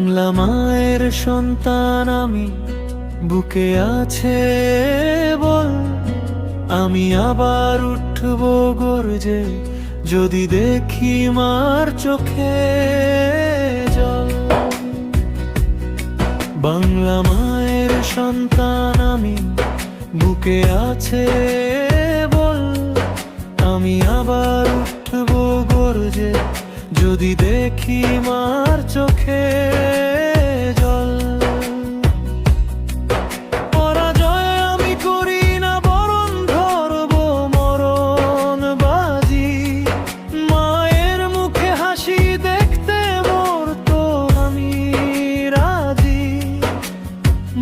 বাংলা মায়ের সন্তান আমি, বুকে আছে বল। আমি আবার উঠব গর্জে, যদি দেখি মার চোখে জল। বাংলা মায়ের সন্তান আমি, বুকে আছে বল। আমি আবার উঠব গর্জে, যদি দেখি মার চোখে জল। পরাজয় আমি করি না, বরণ ধরব মরণ বাজি। মায়ের মুখে হাসি দেখতে মরতো আমি রাজি।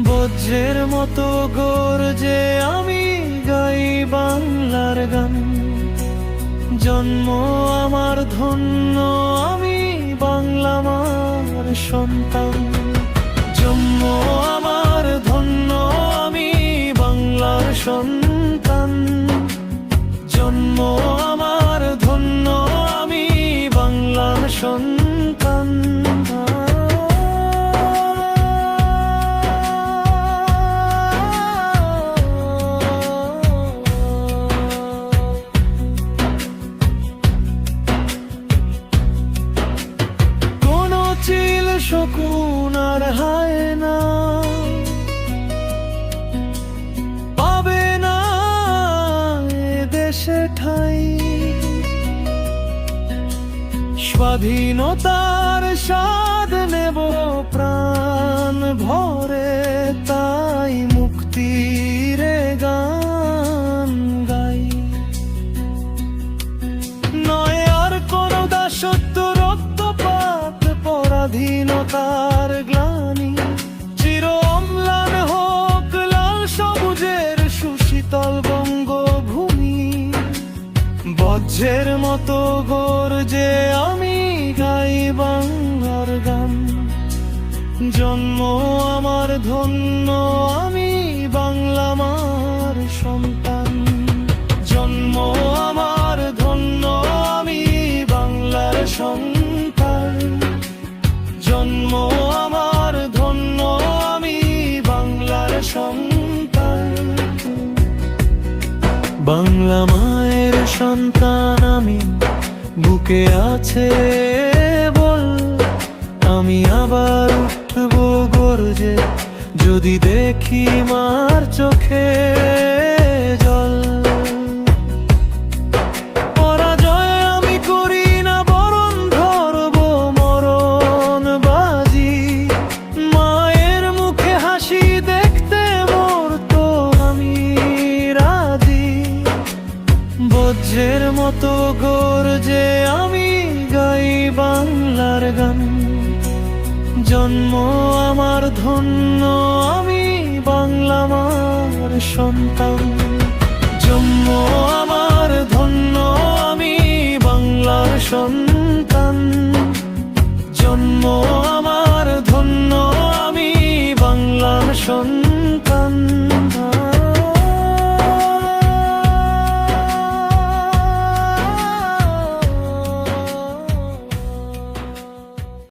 বজ্রের মতো গর্জে আমি গাই বাংলার গান। জন্ম আমার ধন্য, আমি বাংলা মার সন্তান। জন্ম আমার ধন্য, আমি বাংলার সন্তান। জন্ম আমার ধন্য, আমি বাংলার সন্তান। শকুন আর হায় না পাবে না দেশে ঠাই। স্বাধীনতার স্বাদ নেব প্রাণ ভরে, তাই মুক্তির গান গাই। নয় আর কোন দাসত্ব, রক্তপাত, পরাধীনতার গ্লানি। চির অম্লান হোক লাল সবুজের সুশীতল বঙ্গভূমি। বজ্রের মতো গর্জে আমি গাই বাংলার গান। জন্ম আমার ধন্য, আমি বাংলা মার সন্তান। জন্ম আমার ধন্য, আমি বাংলার সন্তান। জন্ম আমার ধন্য, আমি বাংলার সন্তান। বাংলা মায়ের সন্তান আমি, বুকে আছে বল। আমি আবার উঠব গর্জে, যদি দেখি মার চোখে জল। পরাজয় আমি করি না, বরণ ধরব মরণ বাজি। মায়ের মুখে হাসি দেখতে মরতো আমি রাজি। বজ্রের মতো গর্জে আমি গাই বাংলার গান। জন্ম আমার ধন্য, আমি বাংলা মার সন্তান। জন্ম আমার ধন্য, আমি বাংলার সন্তান। জন্ম আমার ধন্য, আমি বাংলার সন্তান।